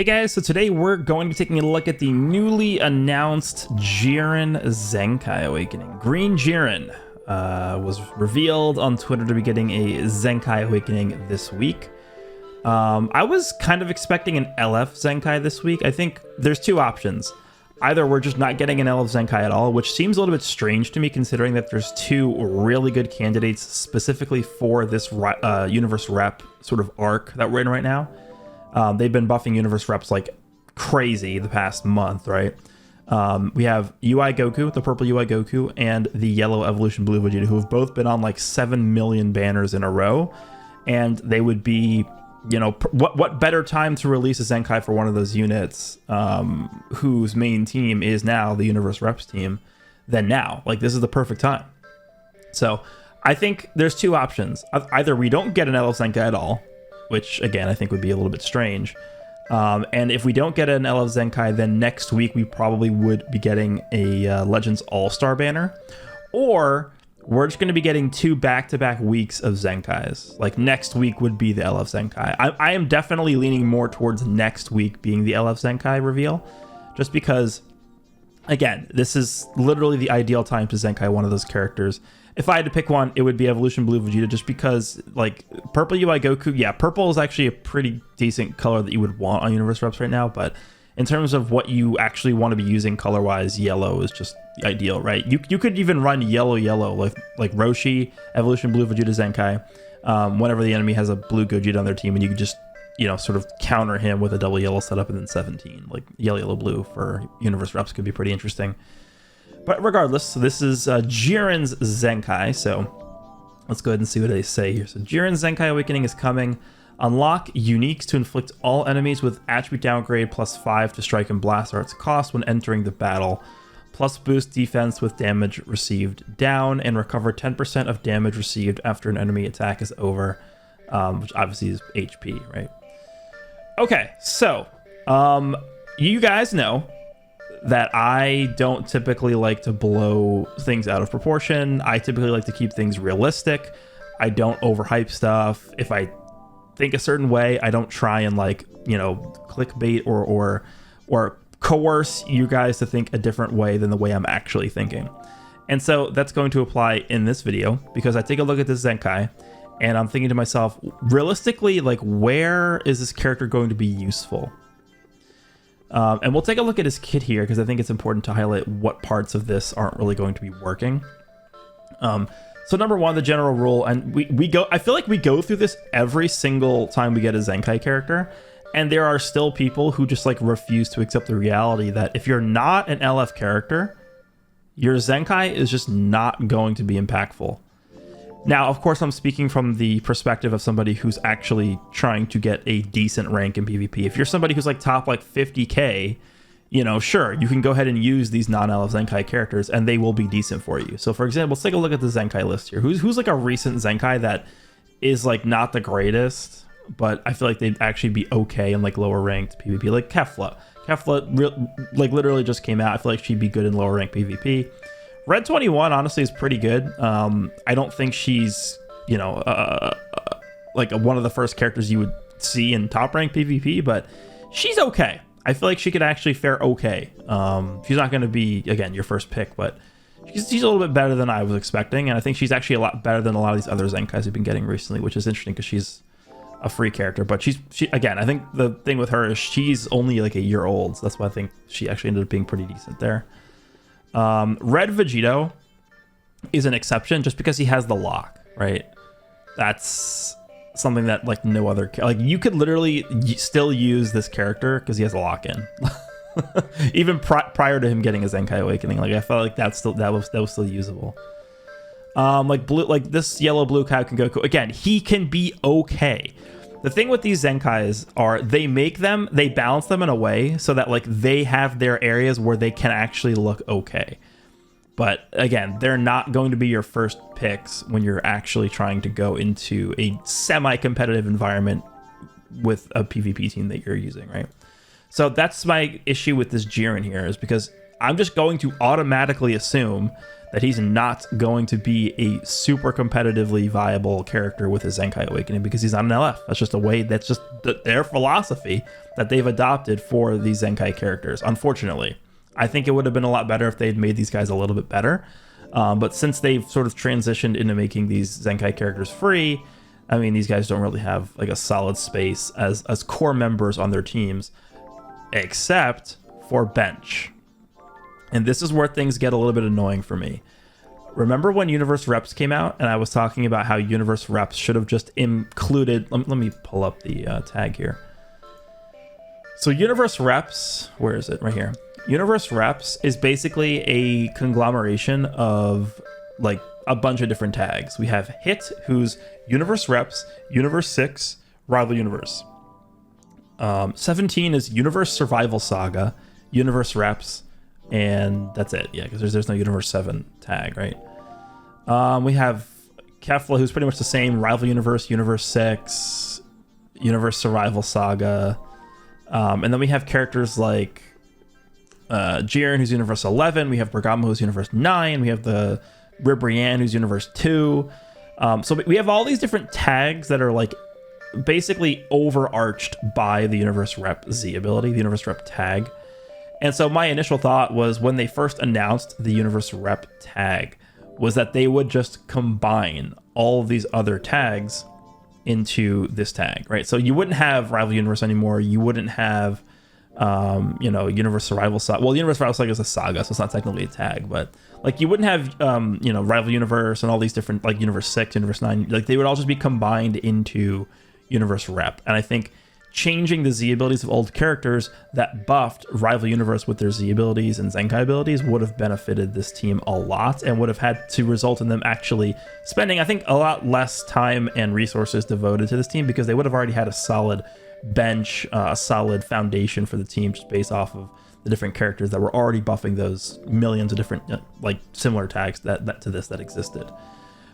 Hey guys, so today we're going to be taking a look at the newly announced Jiren Zenkai Awakening. Green Jiren was revealed on Twitter to be getting a Zenkai Awakening this week. I was kind of expecting an LF Zenkai this week. I think there's two options. Either we're just not getting an LF Zenkai at all, which seems a little bit strange to me considering that there's two really good candidates specifically for this universe rep sort of arc that we're in right now. They've been buffing universe reps like crazy the past month, right? We have UI Goku, the purple UI Goku, and the yellow Evolution Blue Vegeta, who have both been on like 7 million banners in a row. And they would be, you know, what better time to release a Zenkai for one of those units whose main team is now the universe reps team than now. Like, this is the perfect time. So I think there's two options. Either we don't get an LF Zenkai at all, which again I think would be a little bit strange. And if we don't get an LF Zenkai, then next week we probably would be getting a Legends All-Star banner. Or we're just going to be getting two back-to-back weeks of Zenkais. Like, next week would be the LF Zenkai. I am definitely leaning more towards next week being the LF Zenkai reveal. Just because, again, this is literally the ideal time to Zenkai one of those characters. If I had to pick one, it would be Evolution Blue Vegeta, just because, like, purple UI Goku, yeah, purple is actually a pretty decent color that you would want on universe reps right now, but in terms of what you actually want to be using color-wise, yellow is just the ideal, right? You could even run yellow, like Roshi, Evolution Blue Vegeta Zenkai, whenever the enemy has a blue Gogeta on their team, and you could just, you know, sort of counter him with a double yellow setup and then 17. Like, yellow, blue for universe reps could be pretty interesting. But regardless, so this is Jiren's Zenkai, so let's go ahead and see what they say here. So Jiren's Zenkai Awakening is coming. Unlock uniques to inflict all enemies with attribute downgrade +5 to strike and blast arts cost when entering the battle, plus boost defense with damage received down, and recover 10% of damage received after an enemy attack is over, which obviously is HP, right? Okay, so you guys know that I don't typically like to blow things out of proportion. I typically like to keep things realistic. I don't overhype stuff. If I think a certain way, I don't try and, like, you know, clickbait or coerce you guys to think a different way than the way I'm actually thinking. And so that's going to apply in this video, because I take a look at this Zenkai and I'm thinking to myself, realistically, like, where is this character going to be useful? And we'll take a look at his kit here, because I think it's important to highlight what parts of this aren't really going to be working. So number one, the general rule, and I feel like we go through this every single time we get a Zenkai character, and there are still people who just, like, refuse to accept the reality that if you're not an LF character, your Zenkai is just not going to be impactful. Now, of course, I'm speaking from the perspective of somebody who's actually trying to get a decent rank in PvP. If you're somebody who's like top like 50k, you know, sure, you can go ahead and use these non-LF Zenkai characters and they will be decent for you. So for example, let's take a look at the Zenkai list here. Who's like a recent Zenkai that is like not the greatest, but I feel like they'd actually be okay in like lower ranked PvP, like Kefla. Like literally just came out. I feel like she'd be good in lower ranked PvP. Red 21 honestly is pretty good. I don't think she's, you know, like one of the first characters you would see in top rank PvP, but she's okay. I feel like she could actually fare okay. She's not going to be, again, your first pick, but she's a little bit better than I was expecting, and I think she's actually a lot better than a lot of these other Zenkais we've been getting recently, which is interesting because she's a free character. But she again, I think the thing with her is she's only like a year old, so that's why I think she actually ended up being pretty decent there. Red Vegito is an exception just because he has the lock, right? That's something that like no other, like, you could literally still use this character because he has a lock in. Even prior to him getting a Zenkai Awakening, like, I felt like that was still usable. Like blue, like this yellow blue Kaioken Goku, again, he can be okay. The thing with these Zenkais are they balance them in a way so that, like, they have their areas where they can actually look okay. But again, they're not going to be your first picks when you're actually trying to go into a semi-competitive environment with a PvP team that you're using, right? So that's my issue with this Jiren here, is because I'm just going to automatically assume that he's not going to be a super competitively viable character with his Zenkai Awakening because he's not an LF. That's just a way, that's just their philosophy that they've adopted for these Zenkai characters, unfortunately. I think it would have been a lot better if they'd made these guys a little bit better. But since they've sort of transitioned into making these Zenkai characters free, I mean, these guys don't really have like a solid space as core members on their teams, except for bench. And this is where things get a little bit annoying for me. Remember when Universe Reps came out and I was talking about how Universe Reps should have just included... Let me pull up the tag here. So Universe Reps, where is it? Right here. Universe Reps is basically a conglomeration of like a bunch of different tags. We have Hit, who's Universe Reps, Universe 6, Rival Universe. 17 is Universe Survival Saga, Universe Reps, and that's it. Yeah, because there's no Universe 7 tag, right? We have Kefla, who's pretty much the same, Rival Universe, Universe 6, Universe Survival Saga. And then we have characters like Jiren, who's Universe 11. We have Bergamo, who's Universe 9. We have the Ribrianne, who's Universe 2. So we have all these different tags that are like basically overarched by the Universe Rep Z ability, the Universe Rep tag. And so my initial thought was when they first announced the Universe Rep tag was that they would just combine all of these other tags into this tag, right? So you wouldn't have Rival Universe anymore. You wouldn't have, Universe Survival Saga. Well, Universe Survival Saga is a saga, so it's not technically a tag, but like you wouldn't have, Rival Universe and all these different, like Universe 6, Universe 9, like they would all just be combined into Universe Rep. And I think changing the Z abilities of old characters that buffed Rival Universe with their Z abilities and Zenkai abilities would have benefited this team a lot and would have had to result in them actually spending, I think, a lot less time and resources devoted to this team because they would have already had a solid bench, a solid foundation for the team just based off of the different characters that were already buffing those millions of different, like similar tags that to this that existed.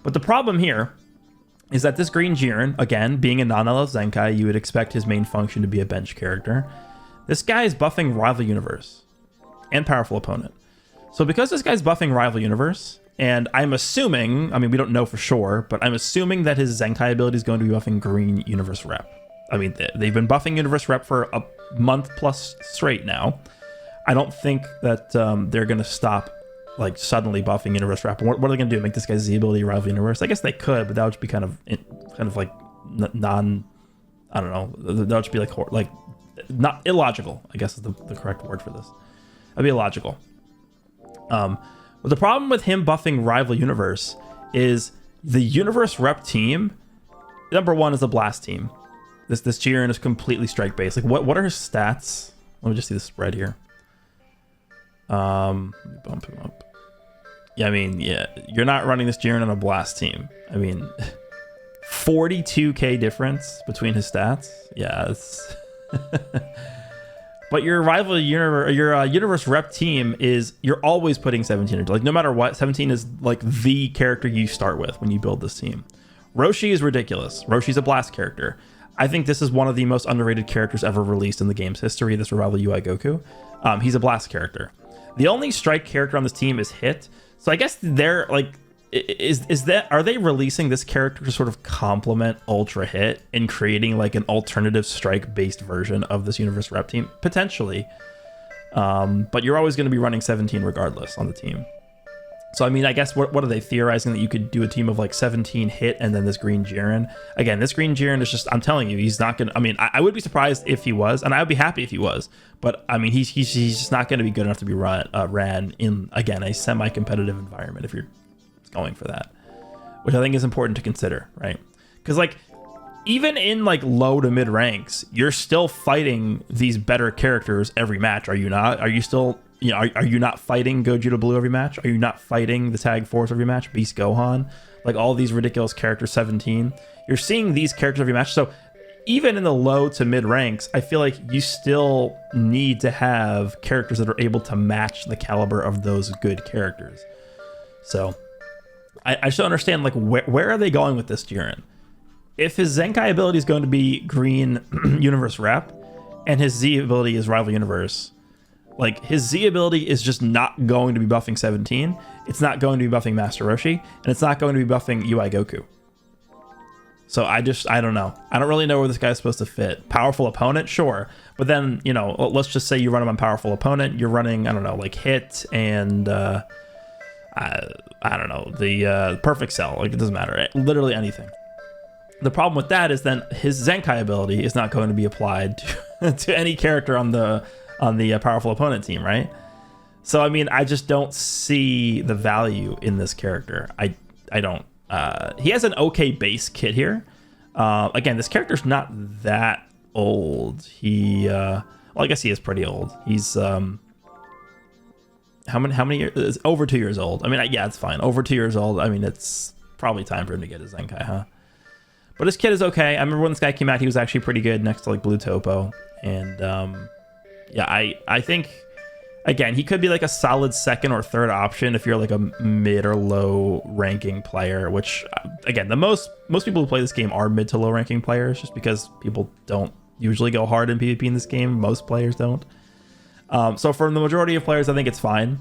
But the problem here is that this Green Jiren, again, being a non-LF Zenkai, you would expect his main function to be a bench character. This guy is buffing Rival Universe and Powerful Opponent. So because this guy's buffing Rival Universe, and I'm assuming, I mean, we don't know for sure, but I'm assuming that his Zenkai ability is going to be buffing Green Universe Rep. I mean, they've been buffing Universe Rep for a month plus straight now. I don't think that they're going to stop like suddenly buffing Universe Rep. What are they gonna do? Make this guy's Z ability Rival Universe? I guess they could, but that would just be kind of like non. I don't know. That would just be like not illogical. I guess is the correct word for this. That'd be illogical. But the problem with him buffing Rival Universe is the Universe Rep team. Number one is the Blast team. This Jiren is completely strike based. Like what are his stats? Let me just see the spread here. Let me bump him up. Yeah, I mean, yeah, you're not running this Jiren on a Blast team. I mean, 42k difference between his stats. Yeah, it's but your Rival Universe, your Universe Rep team is, you're always putting 17 into, like, no matter what, 17 is like the character you start with when you build this team. Roshi is ridiculous. Roshi's a Blast character. I think this is one of the most underrated characters ever released in the game's history, this Revival UI Goku. He's a Blast character. The only strike character on this team is Hit. So I guess they're like, are they releasing this character to sort of complement Ultra Hit and creating like an alternative strike based version of this Universe Rep team? Potentially. But you're always going to be running 17 regardless on the team. So, I mean, I guess what are they theorizing, that you could do a team of like 17 Hit and then this Green Jiren? Again, this Green Jiren is just, I'm telling you, he's not going to, I mean, I would be surprised if he was, and I would be happy if he was, but I mean, he's just not going to be good enough to be ran in, again, a semi-competitive environment if you're going for that, which I think is important to consider, right? Because like, even in like low to mid ranks, you're still fighting these better characters every match, are you not? Are you still... You know, are you not fighting Gogeta Blue every match? Are you not fighting the Tag Force every match? Beast Gohan? Like all these ridiculous characters, 17. You're seeing these characters every match. So even in the low to mid ranks, I feel like you still need to have characters that are able to match the caliber of those good characters. So I just don't understand, like, where are they going with this Jiren? If his Zenkai ability is going to be Green Universe Rep and his Z ability is Rival Universe, Like, his Z ability is just not going to be buffing 17. It's not going to be buffing Master Roshi, and it's not going to be buffing UI Goku. So I don't know. I don't really know where this guy's supposed to fit. Powerful opponent, sure. But then, you know, let's just say you run him on powerful opponent. You're running, I don't know, like hit and, I don't know, the perfect cell. Like, it doesn't matter. Literally anything. The problem with that is then his Zenkai ability is not going to be applied to any character on the powerful opponent team, right? So, I mean, I just don't see the value in this character. I don't. He has an okay base kit here. Again, this character's not that old. Well, I guess he is pretty old. He's how many years? Over 2 years old. I mean, yeah, it's fine. Over 2 years old. I mean, it's probably time for him to get his Zenkai, huh? But his kit is okay. I remember when this guy came out, he was actually pretty good next to like Blue Topo. And yeah, I think, again, he could be like a solid second or third option if you're like a mid or low ranking player, which, again, most people who play this game are mid to low ranking players, just because people don't usually go hard in PvP in this game. Most players don't. So for the majority of players, I think it's fine.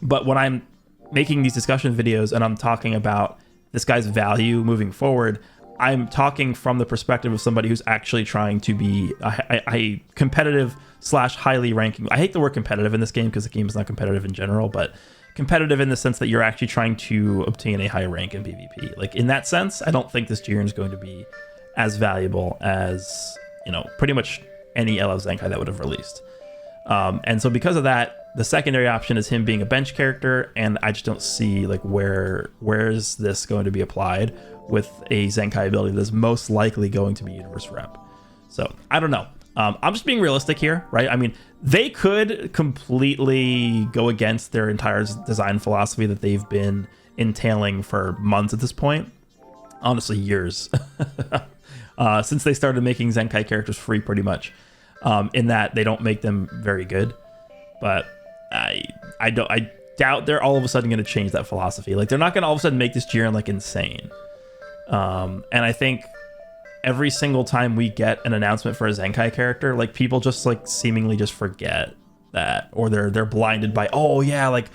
But when I'm making these discussion videos and I'm talking about this guy's value moving forward, I'm talking from the perspective of somebody who's actually trying to be a competitive / highly ranking. I hate the word competitive in this game because the game is not competitive in general, but competitive in the sense that you're actually trying to obtain a high rank in PvP. Like, in that sense, I don't think this Jiren is going to be as valuable as, you know, pretty much any LF Zenkai that would have released. And so because of that, the secondary option is him being a bench character, and I just don't see like where is this going to be applied with a Zenkai ability that is most likely going to be universe rep. So I don't know. I'm just being realistic here, right? I mean, they could completely go against their entire design philosophy that they've been entailing for months at this point. Honestly, years. Since they started making Zenkai characters free, pretty much. In that they don't make them very good. But I doubt they're all of a sudden going to change that philosophy. Like, they're not going to all of a sudden make this Jiren like insane. And I think every single time we get an announcement for a Zenkai character, like, people just like seemingly just forget that, or they're blinded by, oh yeah, like,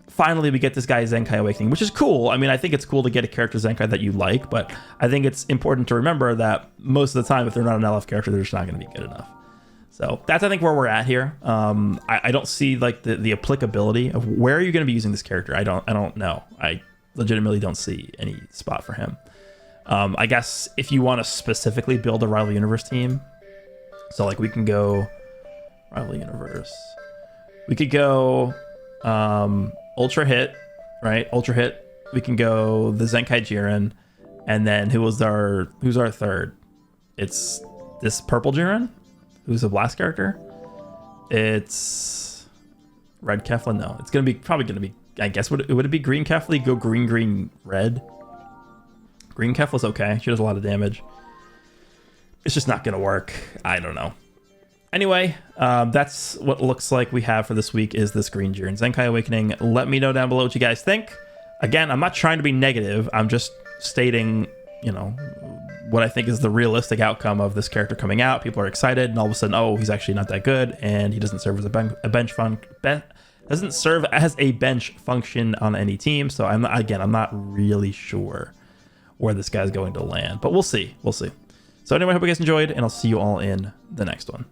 finally we get this guy Zenkai Awakening, which is cool. I mean, I think it's cool to get a character Zenkai that you like, but I think it's important to remember that most of the time, if they're not an LF character, they're just not going to be good enough. So that's, I think, where we're at here. I don't see like the applicability of where are you going to be using this character. I don't know. I legitimately don't see any spot for him. I guess if you want to specifically build a Rival Universe team, so like we can go Rival Universe, we could go Ultra Hit, right? Ultra Hit. We can go the Zenkai Jiren, and then who's our third? It's this purple Jiren, who's a blast character. It's Red Kefla. No, it's probably gonna be. I guess would it be Green Kefla? Go green, red. Green Kefla's okay. She does a lot of damage. It's just not going to work. I don't know. Anyway, that's what looks like we have for this week is this Green Jiren Zenkai Awakening. Let me know down below what you guys think. Again, I'm not trying to be negative. I'm just stating, you know, what I think is the realistic outcome of this character coming out. People are excited, and all of a sudden, oh, he's actually not that good, and he doesn't serve as doesn't serve as a bench function on any team. So I'm not really sure where this guy's going to land, but we'll see. So anyway, I hope you guys enjoyed, and I'll see you all in the next one.